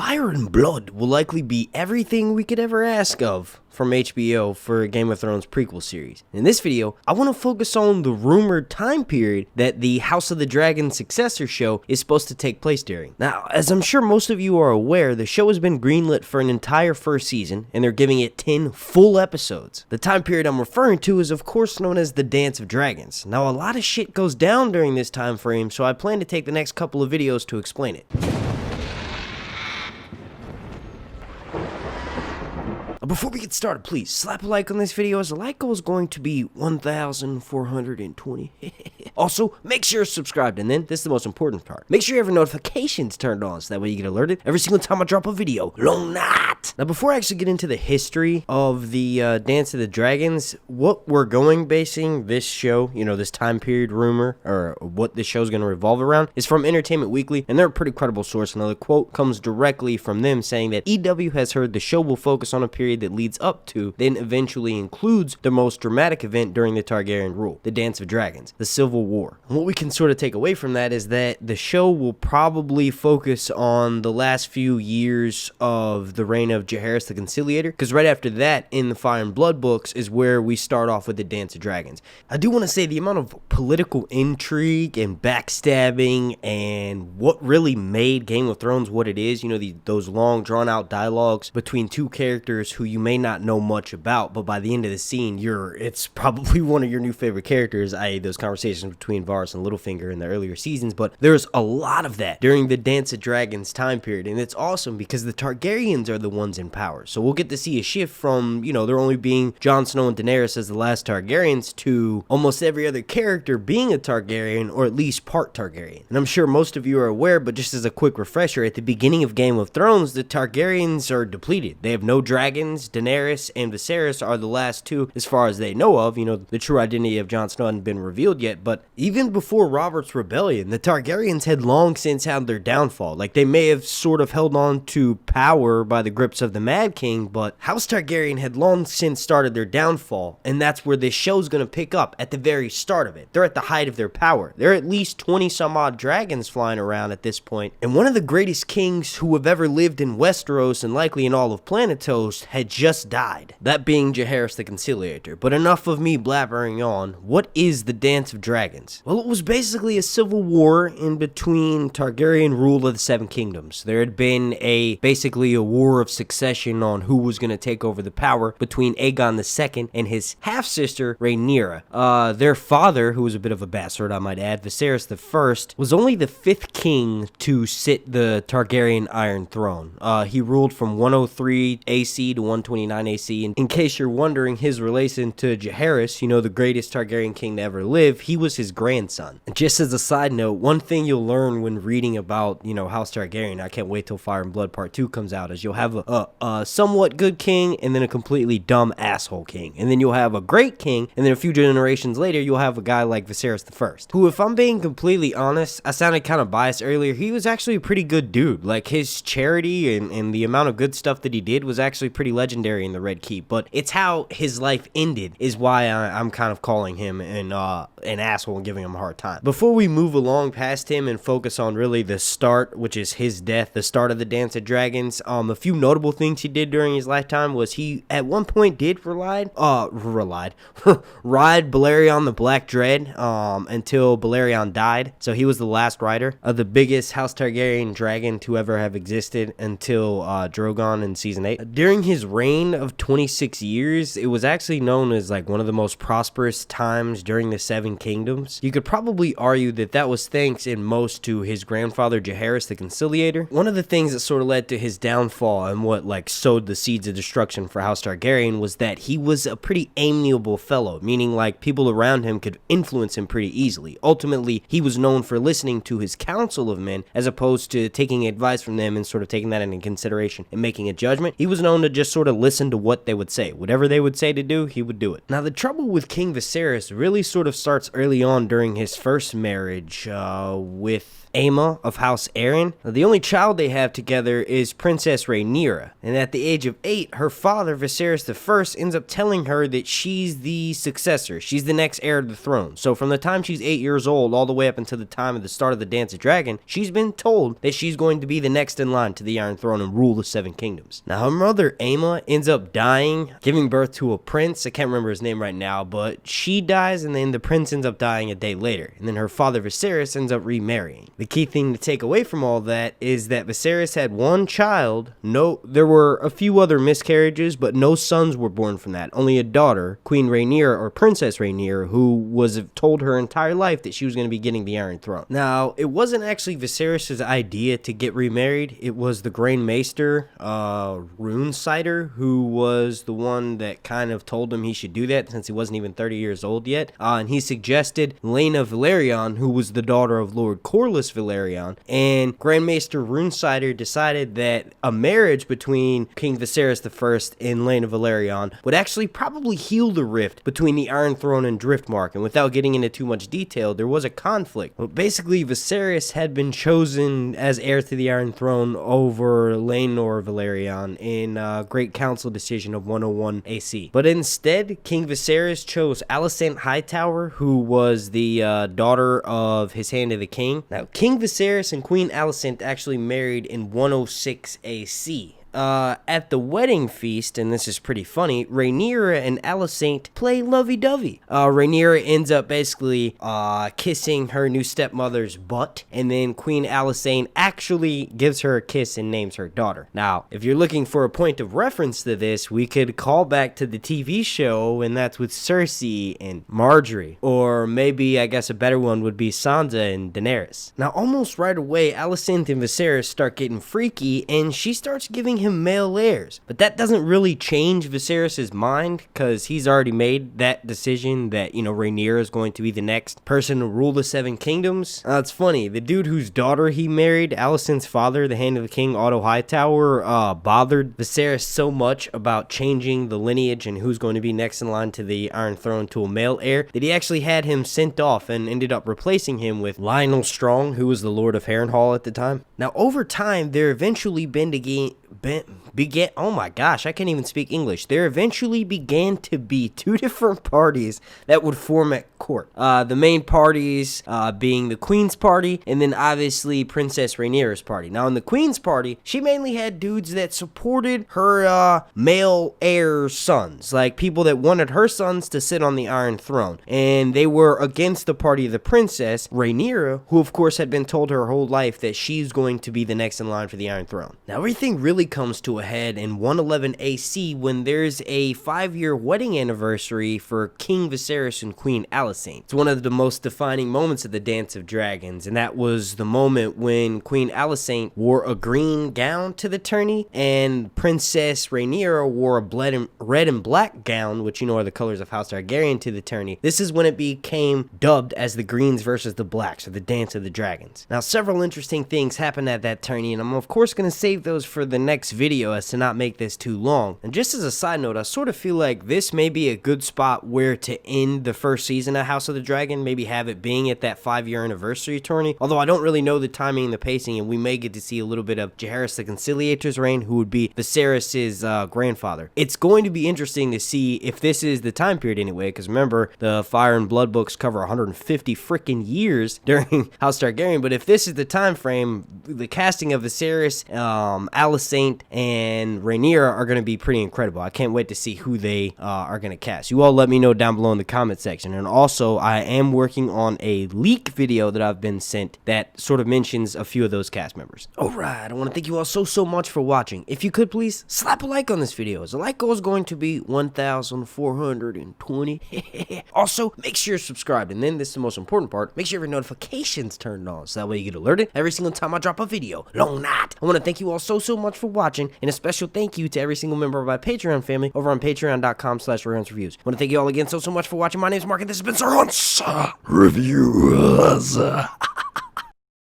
Fire and Blood will likely be everything we could ever ask of from HBO for Game of Thrones prequel series. In this video, I want to focus on the rumored time period that the House of the Dragon successor show is supposed to take place during. Now, as I'm sure most of you are aware, the show has been greenlit for an entire first season, and they're giving it 10 full episodes. The time period I'm referring to is of course known as the Dance of Dragons. Now, a lot of shit goes down during this time frame, so I plan to take the next couple of videos to explain it. Before we get started, please slap a like on this video, as the like goal is going to be 1,420. Also, make sure you're subscribed, and then this is the most important part. Make sure you have your notifications turned on so that way you get alerted every single time I drop a video. Long night! Now, before I actually get into the history of the Dance of the Dragons, what we're basing this show, this time period rumor, or what this show is going to revolve around, is from Entertainment Weekly, and they're a pretty credible source. Another quote comes directly from them saying that EW has heard the show will focus on a period that leads up to, then eventually includes, the most dramatic event during the Targaryen rule, the Dance of Dragons, the Civil War. And what we can sort of take away from that is that the show will probably focus on the last few years of the reign of Viserys the Conciliator, because right after that, in the Fire and Blood books, is where we start off with the Dance of Dragons. I do want to say the amount of political intrigue and backstabbing and what really made Game of Thrones what it is, those long drawn-out dialogues between two characters who you may not know much about, but by the end of the scene, it's probably one of your new favorite characters, i.e. those conversations between Varys and Littlefinger in the earlier seasons. But there's a lot of that during the Dance of Dragons time period, and it's awesome because the Targaryens are the ones in power. So we'll get to see a shift from, there only being Jon Snow and Daenerys as the last Targaryens to almost every other character being a Targaryen, or at least part Targaryen. And I'm sure most of you are aware, but just as a quick refresher, at the beginning of Game of Thrones, the Targaryens are depleted. They have no dragons. Daenerys and Viserys are the last two as far as they know of. The true identity of Jon Snow hadn't been revealed yet, but even before Robert's rebellion, the Targaryens had long since had their downfall. Like, they may have sort of held on to power by the grips of the Mad King, but House Targaryen had long since started their downfall, and that's where this show's gonna pick up, at the very start of it. They're at the height of their power. There are at least 20 some odd dragons flying around at this point, and one of the greatest kings who have ever lived in Westeros, and likely in all of Planetos, had just died, that being Viserys the Conciliator. But enough of me blabbering on. What is the Dance of Dragons? Well, it was basically a civil war in between Targaryen rule of the Seven Kingdoms. There had been basically a war of succession on who was going to take over the power between Aegon II and his half-sister Rhaenyra. Their father, who was a bit of a bastard, I might add, Viserys I, was only the 5th king to sit the Targaryen Iron Throne. He ruled from 103 AC to 129 AC, and in case you're wondering his relation to Viserys, the greatest Targaryen king to ever live, he was his grandson. And just as a side note, one thing you'll learn when reading about, House Targaryen, I can't wait till Fire and Blood Part 2 comes out, is you'll have a somewhat good king, and then a completely dumb asshole king. And then you'll have a great king, and then a few generations later, you'll have a guy like Viserys I, who, if I'm being completely honest, I sounded kind of biased earlier, he was actually a pretty good dude. Like, his charity and the amount of good stuff that he did was actually pretty legendary in the Red Keep, but it's how his life ended is why I'm kind of calling him an asshole and giving him a hard time. Before we move along past him and focus on really the start, which is his death, the start of the Dance of Dragons, a few notable things he did during his lifetime was he at one point did ride Balerion the Black Dread until Balerion died. So he was the last rider of the biggest House Targaryen dragon to ever have existed until Drogon in season 8. During his reign of 26 years, it was actually known as like one of the most prosperous times during the Seven Kingdoms. You could probably argue that that was thanks in most to his grandfather Viserys the Conciliator. One of the things that sort of led to his downfall and what sowed the seeds of destruction for House Targaryen was that he was a pretty amiable fellow, meaning people around him could influence him pretty easily. Ultimately, he was known for listening to his council of men as opposed to taking advice from them and sort of taking that into consideration and making a judgment. He was known to just sort of listen to what they would say. Whatever they would say to do, he would do it. Now, the trouble with King Viserys really sort of starts early on during his first marriage with Aemma of House Aaron. Now, the only child they have together is Princess Rhaenyra, and at the age of 8, her father, Viserys I, ends up telling her that she's the successor. She's the next heir to the throne. So from the time she's 8 years old all the way up until the time of the start of the Dance of Dragon, she's been told that she's going to be the next in line to the Iron Throne and rule the 7 kingdoms. Now, her mother, Aemma, ends up dying, giving birth to a prince. I can't remember his name right now, but she dies, and then the prince ends up dying a day later. And then her father, Viserys, ends up remarrying. The key thing to take away from all that is that Viserys had one child. There were a few other miscarriages, but no sons were born from that. Only a daughter, Queen Rhaenyra, or Princess Rhaenyra, who was told her entire life that she was going to be getting the Iron Throne. Now, it wasn't actually Viserys' idea to get remarried. It was the Grand Maester, Runesider, who was the one that kind of told him he should do that since he wasn't even 30 years old yet. And he suggested Laena Velaryon, who was the daughter of Lord Corlys Velaryon, and Grand Maester Runesider decided that a marriage between King Viserys I and Laena Velaryon would actually probably heal the rift between the Iron Throne and Driftmark. And without getting into too much detail, there was a conflict. But basically, Viserys had been chosen as heir to the Iron Throne over Laenor Velaryon in a Great Council decision of 101 AC. But instead, King Viserys chose Alicent Hightower, who was the daughter of his Hand of the King. Now, King Viserys and Queen Alicent actually married in 106 AC. At the wedding feast, and this is pretty funny, Rhaenyra and Alicent play lovey-dovey. Rhaenyra ends up basically kissing her new stepmother's butt, and then Queen Alicent actually gives her a kiss and names her daughter. Now, if you're looking for a point of reference to this, we could call back to the TV show, and that's with Cersei and Marjorie. Or maybe, I guess a better one would be Sansa and Daenerys. Now, almost right away, Alicent and Viserys start getting freaky, and she starts giving him male heirs. But that doesn't really change Viserys' mind, because he's already made that decision that, Rhaenyra is going to be the next person to rule the 7 kingdoms. It's funny, the dude whose daughter he married, Alicent's father, the Hand of the King, Otto Hightower, bothered Viserys so much about changing the lineage and who's going to be next in line to the Iron Throne to a male heir, that he actually had him sent off and ended up replacing him with Lionel Strong, who was the Lord of Harrenhal at the time. Now, over time, there eventually oh my gosh, I can't even speak English. There eventually began to be 2 different parties that would form at court. The main parties being the Queen's party, and then obviously Princess Rhaenyra's party. Now, in the Queen's party, she mainly had dudes that supported her male heir sons, like people that wanted her sons to sit on the Iron Throne. And they were against the party of the Princess Rhaenyra, who of course had been told her whole life that she's going to be the next in line for the Iron Throne. Now, everything really comes to a head in 111 AC when there's a 5-year wedding anniversary for King Viserys and Queen Alicent. It's one of the most defining moments of the Dance of Dragons, and that was the moment when Queen Alicent wore a green gown to the tourney and Princess Rhaenyra wore a red and black gown, which are the colors of House Targaryen, to the tourney. This is when it became dubbed as the Greens versus the Blacks, or the Dance of the Dragons. Now, several interesting things happened at that tourney, and I'm of course going to save those for the next video as to not make this too long. And just as a side note, I sort of feel like this may be a good spot where to end the first season of House of the Dragon, maybe have it being at that 5-year anniversary tourney, although I don't really know the timing and the pacing, and we may get to see a little bit of Jaehaerys the Conciliator's reign, who would be Viserys' grandfather. It's going to be interesting to see if this is the time period anyway, because remember, the Fire and Blood books cover 150 freaking years during House Targaryen, but if this is the time frame, the casting of Viserys, Alicent, and Rhaenyra are going to be pretty incredible. I can't wait to see who they are going to cast. You all let me know down below in the comment section. And also, I am working on a leak video that I've been sent that sort of mentions a few of those cast members. Alright, I want to thank you all so much for watching. If you could please slap a like on this video, as the like goal is going to be 1,420. Also, make sure you're subscribed, and then this is the most important part, make sure your notifications turned on, so that way you get alerted every single time I drop a video. Long night. I want to thank you all so much for watching, and a special thank you to every single member of my Patreon family over on patreon.com/RaeHuntsReviews. I want to thank you all again so much for watching. My name is Mark, and this has been Sir Hunts Reviews.